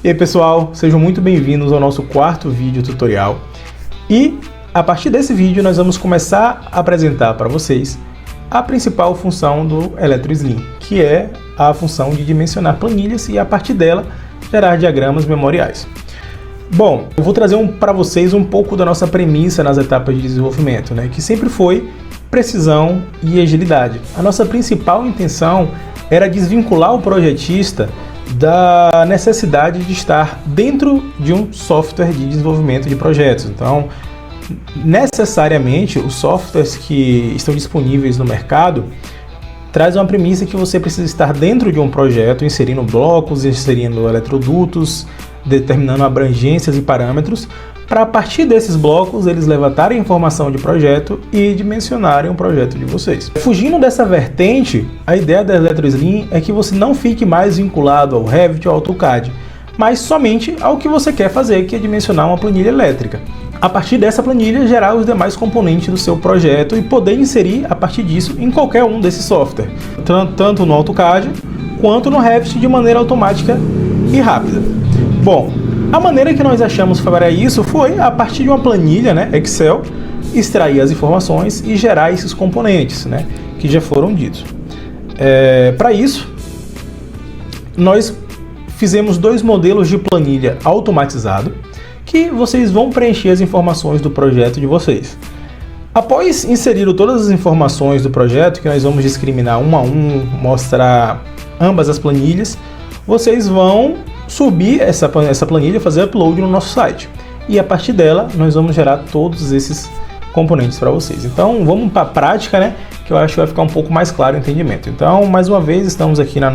E aí pessoal, sejam muito bem-vindos ao nosso quarto vídeo tutorial. E a partir desse vídeo nós vamos começar a apresentar para vocês a principal função do EletroSlim, que é a função de dimensionar planilhas e a partir dela gerar diagramas memoriais. Bom, eu vou trazer para vocês um pouco da nossa premissa nas etapas de desenvolvimento, né, que sempre foi precisão e agilidade. A nossa principal intenção era desvincular o projetista da necessidade de estar dentro de um software de desenvolvimento de projetos. Então, necessariamente, os softwares que estão disponíveis no mercado trazem uma premissa que você precisa estar dentro de um projeto, inserindo blocos, inserindo eletrodutos, determinando abrangências e parâmetros, para a partir desses blocos eles levantarem informação de projeto e dimensionarem o projeto de vocês. Fugindo dessa vertente, a ideia da EletroSlim é que você não fique mais vinculado ao Revit ou ao AutoCAD, mas somente ao que você quer fazer, que é dimensionar uma planilha elétrica. A partir dessa planilha, gerar os demais componentes do seu projeto e poder inserir a partir disso em qualquer um desses softwares, tanto no AutoCAD quanto no Revit de maneira automática e rápida. Bom, a maneira que nós achamos para isso foi a partir de uma planilha, né, Excel, extrair as informações e gerar esses componentes, né, que já foram ditos. Para isso, nós fizemos dois modelos de planilha automatizado que vocês vão preencher as informações do projeto de vocês. Após inserir todas as informações do projeto, que nós vamos discriminar um a um, mostrar ambas as planilhas, vocês vão subir essa planilha, fazer upload no nosso site. E a partir dela, nós vamos gerar todos esses componentes para vocês. Então, vamos para a prática, né? Que eu acho que vai ficar um pouco mais claro o entendimento. Então, mais uma vez, estamos aqui no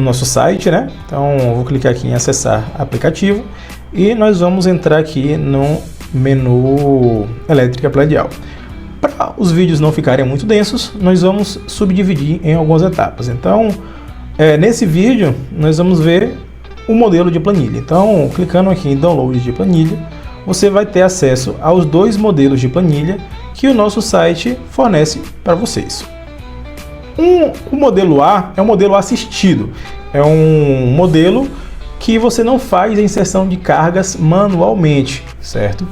nosso site, né? Então, eu vou clicar aqui em acessar aplicativo e nós vamos entrar aqui no menu Elétrica Predial. Para os vídeos não ficarem muito densos, nós vamos subdividir em algumas etapas. Então, nesse vídeo, nós vamos ver o modelo de planilha. Então, clicando aqui em Download de planilha, você vai ter acesso aos dois modelos de planilha que o nosso site fornece para vocês. O modelo A é um modelo assistido. É um modelo que você não faz a inserção de cargas manualmente, certo?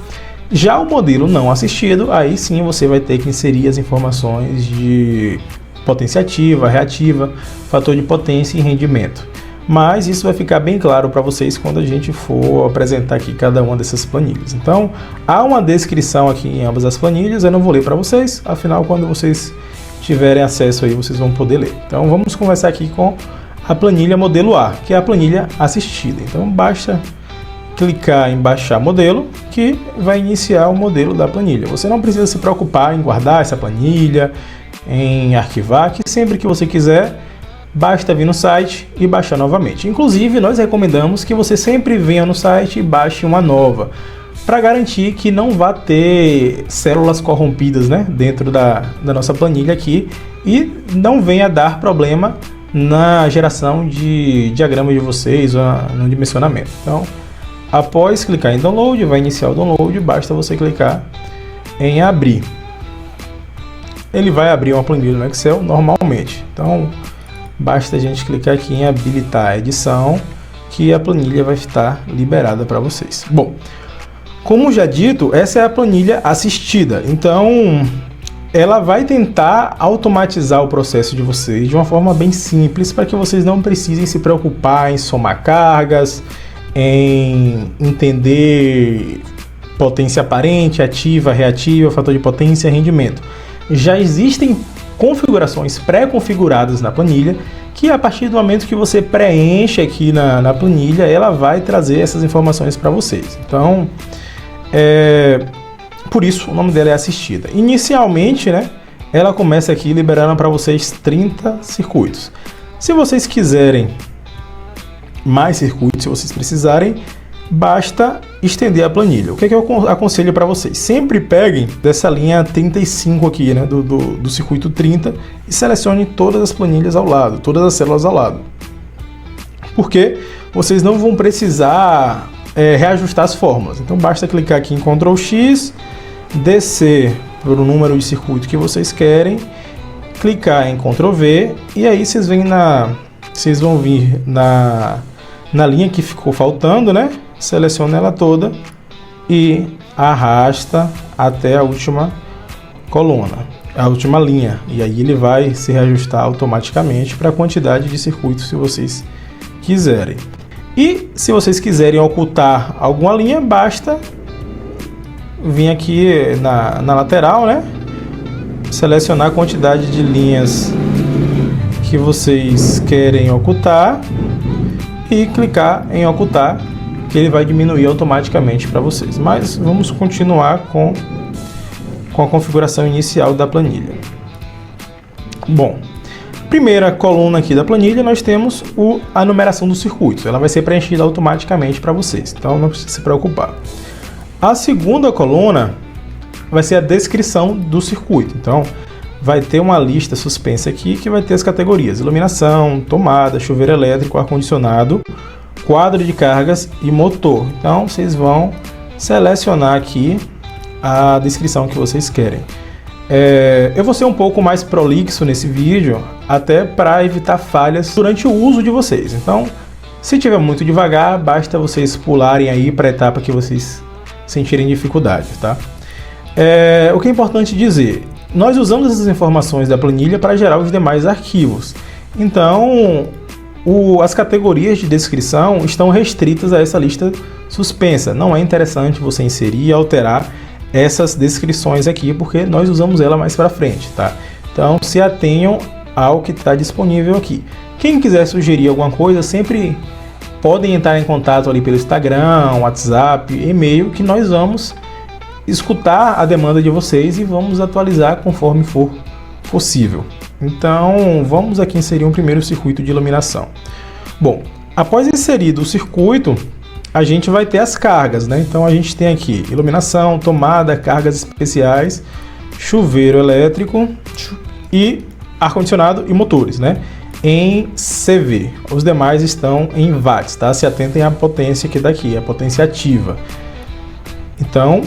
Já o modelo não assistido, aí sim você vai ter que inserir as informações de potência ativa, reativa, fator de potência e rendimento. Mas isso vai ficar bem claro para vocês quando a gente for apresentar aqui cada uma dessas planilhas. Então, há uma descrição aqui em ambas as planilhas, eu não vou ler para vocês, afinal, quando vocês tiverem acesso aí, vocês vão poder ler. Então, vamos conversar aqui com a planilha modelo A, que é a planilha assistida. Então, basta clicar em baixar modelo, que vai iniciar o modelo da planilha. Você não precisa se preocupar em guardar essa planilha, em arquivar, que sempre que você quiser, basta vir no site e baixar novamente. Inclusive, nós recomendamos que você sempre venha no site e baixe uma nova, para garantir que não vá ter células corrompidas, né, dentro da nossa planilha aqui e não venha dar problema na geração de diagramas de vocês ou no dimensionamento. Então, após clicar em Download, vai iniciar o download, basta você clicar em Abrir. Ele vai abrir uma planilha no Excel normalmente. Então, basta a gente clicar aqui em habilitar a edição, que a planilha vai estar liberada para vocês. Bom, como já dito, essa é a planilha assistida. Então, ela vai tentar automatizar o processo de vocês de uma forma bem simples, para que vocês não precisem se preocupar em somar cargas, em entender potência aparente, ativa, reativa, fator de potência e rendimento. Já existem configurações pré-configuradas na planilha, que a partir do momento que você preenche aqui na planilha, ela vai trazer essas informações para vocês. Então, por isso o nome dela é assistida. Inicialmente, né, ela começa aqui liberando para vocês 30 circuitos. Se vocês quiserem mais circuitos, se vocês precisarem, basta estender a planilha. O que é que eu aconselho para vocês? Sempre peguem dessa linha 35 aqui, né, do circuito 30 e selecione todas as planilhas ao lado, todas as células ao lado. Porque vocês não vão precisar reajustar as fórmulas. Então basta clicar aqui em Ctrl X, descer para o número de circuito que vocês querem, clicar em Ctrl V e aí vocês vão vir na linha que ficou faltando, né? Seleciona ela toda e arrasta até a última coluna, a última linha. E aí ele vai se reajustar automaticamente para a quantidade de circuitos que vocês quiserem. E se vocês quiserem ocultar alguma linha, basta vir aqui na lateral, né? Selecionar a quantidade de linhas que vocês querem ocultar e clicar em ocultar, que ele vai diminuir automaticamente para vocês. Mas vamos continuar com a configuração inicial da planilha. Bom, primeira coluna aqui da planilha, nós temos a numeração dos circuitos. Ela vai ser preenchida automaticamente para vocês, então não precisa se preocupar. A segunda coluna vai ser a descrição do circuito. Então, vai ter uma lista suspensa aqui que vai ter as categorias: iluminação, tomada, chuveiro elétrico, ar-condicionado, quadro de cargas e motor. Então, vocês vão selecionar aqui a descrição que vocês querem. Eu vou ser um pouco mais prolixo nesse vídeo, até para evitar falhas durante o uso de vocês. Então, se tiver muito devagar, basta vocês pularem aí para a etapa que vocês sentirem dificuldade, tá? O que é importante dizer, nós usamos essas informações da planilha para gerar os demais arquivos. Então, as categorias de descrição estão restritas a essa lista suspensa. Não é interessante você inserir e alterar essas descrições aqui, porque nós usamos ela mais para frente, tá? Então, se atenham ao que está disponível aqui. Quem quiser sugerir alguma coisa, sempre podem entrar em contato ali pelo Instagram, WhatsApp, e-mail, que nós vamos escutar a demanda de vocês e vamos atualizar conforme for possível. Então, vamos aqui inserir um primeiro circuito de iluminação. Bom, após inserido o circuito, a gente vai ter as cargas, né? Então, a gente tem aqui iluminação, tomada, cargas especiais, chuveiro elétrico e ar-condicionado e motores, né? Em CV. Os demais estão em watts, tá? Se atentem à potência que daqui, a potência ativa. Então,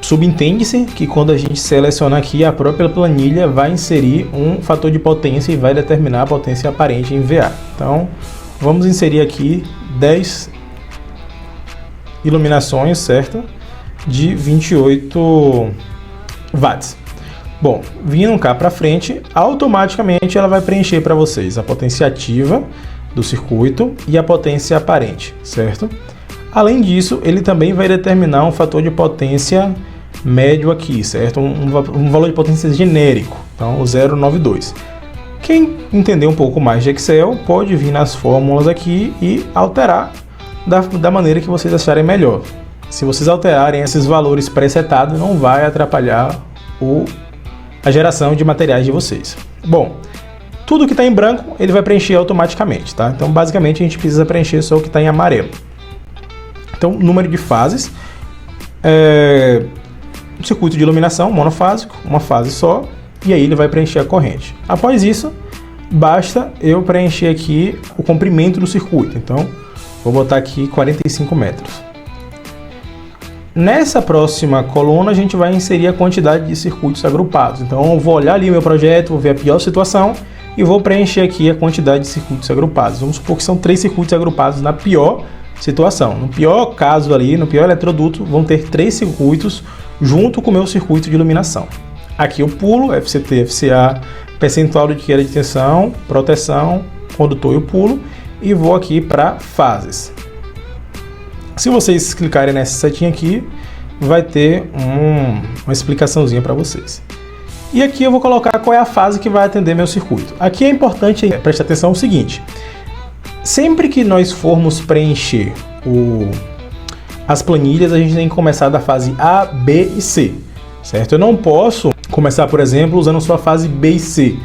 subentende-se que quando a gente seleciona aqui, a própria planilha vai inserir um fator de potência e vai determinar a potência aparente em VA. Então, vamos inserir aqui 10 iluminações, certo? De 28 watts. Bom, vindo cá para frente, automaticamente ela vai preencher para vocês a potência ativa do circuito e a potência aparente, certo? Além disso, ele também vai determinar um fator de potência médio aqui, certo? Um valor de potência genérico, então o 0,92. Quem entender um pouco mais de Excel pode vir nas fórmulas aqui e alterar da maneira que vocês acharem melhor. Se vocês alterarem esses valores presetados, não vai atrapalhar a geração de materiais de vocês. Bom, tudo que está em branco, ele vai preencher automaticamente, tá? Então, basicamente, a gente precisa preencher só o que está em amarelo. Então, número de fases, um circuito de iluminação monofásico, uma fase só, e aí ele vai preencher a corrente. Após isso, basta eu preencher aqui o comprimento do circuito. Então, vou botar aqui 45 metros. Nessa próxima coluna, a gente vai inserir a quantidade de circuitos agrupados. Então, eu vou olhar ali o meu projeto, vou ver a pior situação e vou preencher aqui a quantidade de circuitos agrupados. Vamos supor que são 3 circuitos agrupados na pior situação. No pior caso ali, no pior eletroduto, vão ter 3 circuitos junto com o meu circuito de iluminação. Aqui eu pulo, FCT, FCA, percentual de queda de tensão, proteção, condutor eu pulo e vou aqui para fases. Se vocês clicarem nessa setinha aqui, vai ter uma explicaçãozinha para vocês. E aqui eu vou colocar qual é a fase que vai atender meu circuito. Aqui é importante prestar atenção no seguinte: sempre que nós formos preencher as planilhas, a gente tem que começar da fase A, B e C, certo? Eu não posso começar, por exemplo, usando só a fase B e C.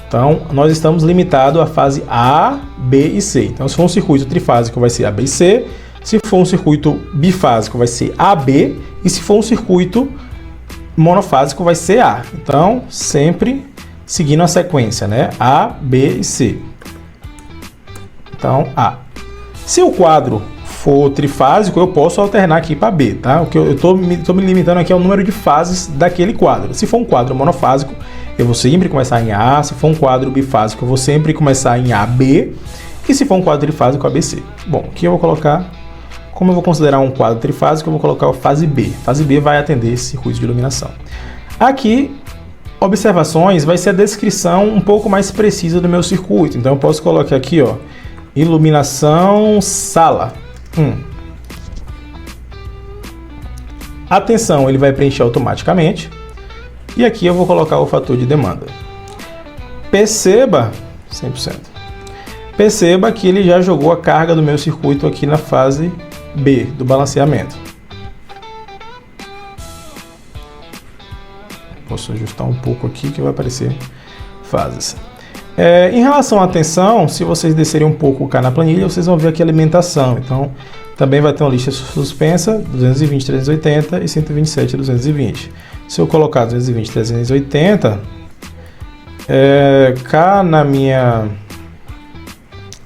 Então, nós estamos limitados à fase A, B e C. Então, se for um circuito trifásico, vai ser A, B e C. Se for um circuito bifásico, vai ser AB. E se for um circuito monofásico, vai ser A. Então, sempre seguindo a sequência, né? A, B e C. Então, A. Se o quadro for trifásico, eu posso alternar aqui para B, tá? O que eu estou me limitando aqui é o número de fases daquele quadro. Se for um quadro monofásico, eu vou sempre começar em A. Se for um quadro bifásico, eu vou sempre começar em AB. E se for um quadro trifásico, ABC. Bom, aqui eu vou colocar, como eu vou considerar um quadro trifásico, eu vou colocar a fase B. Fase B vai atender esse circuito de iluminação. Aqui, observações, vai ser a descrição um pouco mais precisa do meu circuito. Então eu posso colocar aqui, ó, iluminação sala 1. A tensão ele vai preencher automaticamente. E aqui eu vou colocar o fator de demanda. Perceba, 100%. Perceba que ele já jogou a carga do meu circuito aqui na fase B, do balanceamento. Posso ajustar um pouco aqui que vai aparecer fases. Em relação à tensão, se vocês descerem um pouco cá na planilha, vocês vão ver aqui a alimentação. Então, também vai ter uma lista suspensa, 220, 380 e 127, 220. Se eu colocar 220, 380, cá na minha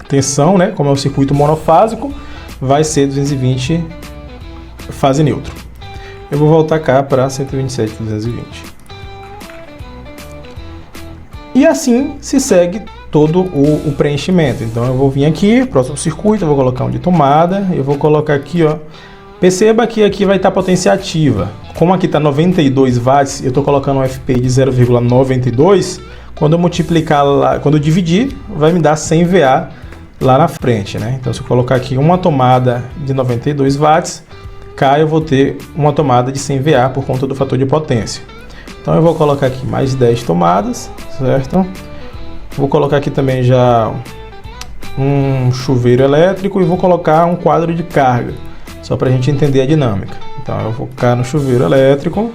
tensão, né, como é um circuito monofásico, vai ser 220 fase neutro. Eu vou voltar cá para 127, 220. E assim se segue todo o preenchimento. Então eu vou vir aqui, próximo circuito, eu vou colocar um de tomada, eu vou colocar aqui, ó. Perceba que aqui vai estar potência ativa. Como aqui está 92 watts, eu estou colocando um FPI de 0,92, quando eu multiplicar lá, quando eu dividir, vai me dar 100 VA lá na frente, né? Então se eu colocar aqui uma tomada de 92 watts, cá eu vou ter uma tomada de 100 VA por conta do fator de potência. Então eu vou colocar aqui mais 10 tomadas, certo? Vou colocar aqui também já um chuveiro elétrico e vou colocar um quadro de carga, só para a gente entender a dinâmica. Então eu vou cá no chuveiro elétrico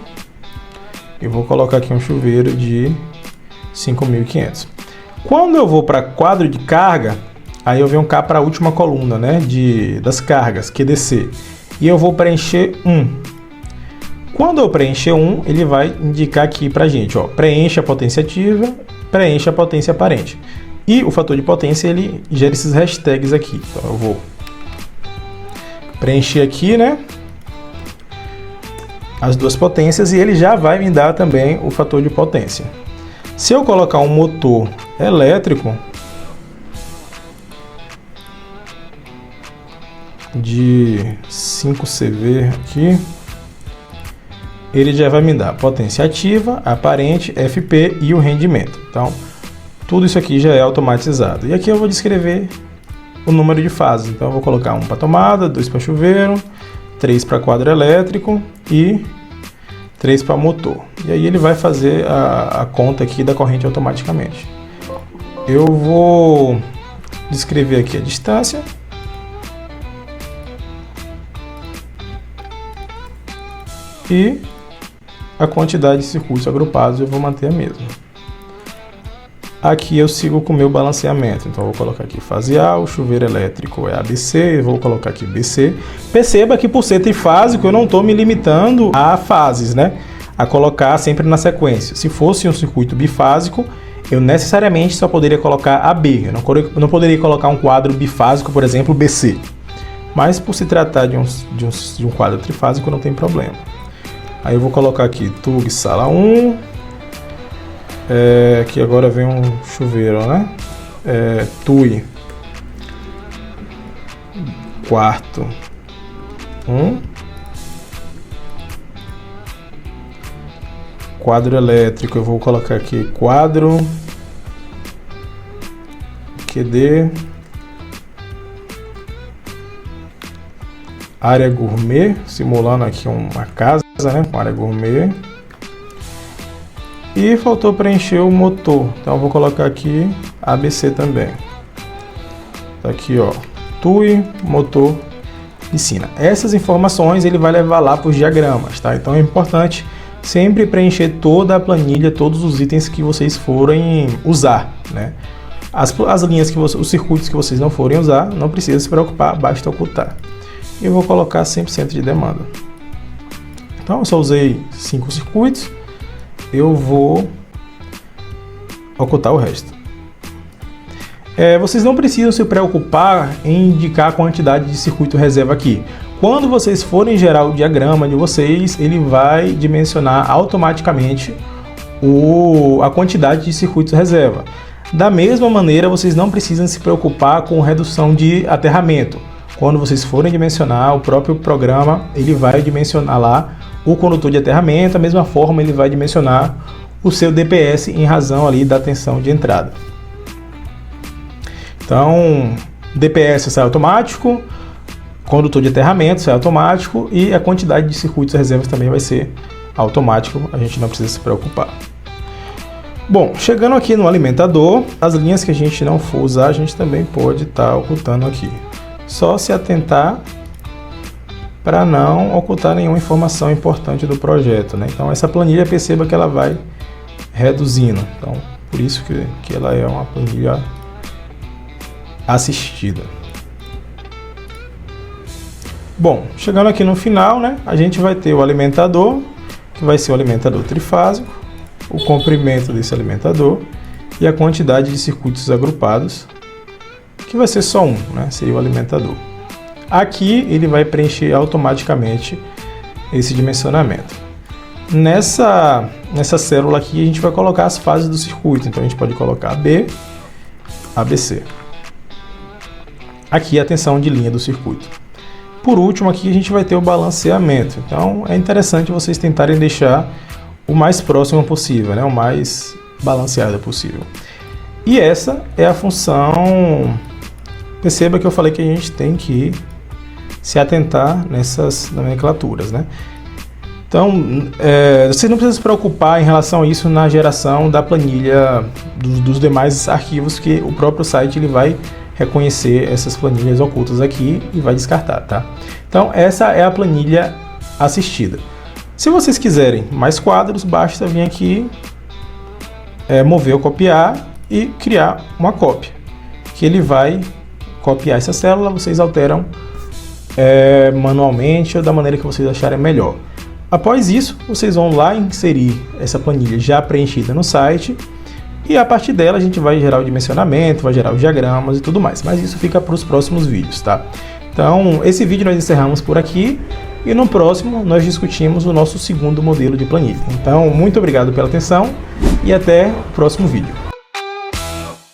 e vou colocar aqui um chuveiro de 5.500. Quando eu vou para quadro de carga, aí eu venho cá para a última coluna, né, das cargas, QDC, e eu vou preencher 1. Quando eu preencher 1, ele vai indicar aqui pra gente, ó, preenche a potência ativa, preenche a potência aparente. E o fator de potência, ele gera esses hashtags aqui. Então eu vou preencher aqui, né, as duas potências e ele já vai me dar também o fator de potência. Se eu colocar um motor elétrico de 5 CV aqui, ele já vai me dar potência ativa, aparente, FP e o rendimento. Então, tudo isso aqui já é automatizado. E aqui eu vou descrever o número de fases. Então, eu vou colocar 1 para tomada, 2 para chuveiro, 3 para quadro elétrico e 3 para motor. E aí ele vai fazer a conta aqui da corrente automaticamente. Eu vou descrever aqui a distância. E a quantidade de circuitos agrupados eu vou manter a mesma. Aqui eu sigo com o meu balanceamento, então eu vou colocar aqui fase A, o chuveiro elétrico é ABC, eu vou colocar aqui BC. Perceba que por ser trifásico eu não estou me limitando a fases, né? A colocar sempre na sequência. Se fosse um circuito bifásico, eu necessariamente só poderia colocar AB, eu não poderia colocar um quadro bifásico, por exemplo, BC. Mas por se tratar de um quadro trifásico não tem problema. Aí eu vou colocar aqui TUG sala 1, aqui agora vem um chuveiro, né? TUI quarto 1, quadro elétrico eu vou colocar aqui quadro QD, área gourmet, simulando aqui uma casa, né, com área gourmet. E faltou preencher o motor, então eu vou colocar aqui ABC também. Tá aqui, ó, TUI, motor, piscina. Essas informações ele vai levar lá para os diagramas, tá? Então é importante sempre preencher toda a planilha, todos os itens que vocês forem usar, né? As linhas os circuitos que vocês não forem usar, não precisa se preocupar, basta ocultar. E eu vou colocar 100% de demanda. Então eu só usei 5 circuitos, eu vou ocultar o resto. Vocês não precisam se preocupar em indicar a quantidade de circuito reserva aqui. Quando vocês forem gerar o diagrama de vocês, ele vai dimensionar automaticamente a quantidade de circuitos reserva. Da mesma maneira, vocês não precisam se preocupar com redução de aterramento. Quando vocês forem dimensionar, o próprio programa ele vai dimensionar lá o condutor de aterramento, da mesma forma ele vai dimensionar o seu DPS em razão ali da tensão de entrada. Então, DPS sai automático, condutor de aterramento sai automático e a quantidade de circuitos reservas também vai ser automático, a gente não precisa se preocupar. Bom, chegando aqui no alimentador, as linhas que a gente não for usar, a gente também pode estar ocultando aqui. Só se atentar para não ocultar nenhuma informação importante do projeto, né? Então essa planilha, perceba que ela vai reduzindo. Então, por isso que ela é uma planilha assistida. Bom, chegando aqui no final, né? A gente vai ter o alimentador, que vai ser o alimentador trifásico, o comprimento desse alimentador e a quantidade de circuitos agrupados, que vai ser só um, né? Seria o alimentador. Aqui ele vai preencher automaticamente esse dimensionamento. Nessa célula aqui a gente vai colocar as fases do circuito, então a gente pode colocar AB, ABC. Aqui a tensão de linha do circuito. Por último aqui a gente vai ter o balanceamento, então é interessante vocês tentarem deixar o mais próximo possível, né? O mais balanceado possível. E essa é a função. Perceba que eu falei que a gente tem que se atentar nessas nomenclaturas, né? Então, você não precisa se preocupar em relação a isso na geração da planilha dos demais arquivos, que o próprio site ele vai reconhecer essas planilhas ocultas aqui e vai descartar, tá? Então, essa é a planilha assistida. Se vocês quiserem mais quadros, basta vir aqui, mover ou copiar e criar uma cópia, que ele vai copiar essa célula, vocês alteram manualmente ou da maneira que vocês acharem melhor. Após isso, vocês vão lá inserir essa planilha já preenchida no site e a partir dela a gente vai gerar o dimensionamento, vai gerar os diagramas e tudo mais, mas isso fica para os próximos vídeos, tá? Então, esse vídeo nós encerramos por aqui e no próximo nós discutimos o nosso segundo modelo de planilha. Então, muito obrigado pela atenção e até o próximo vídeo.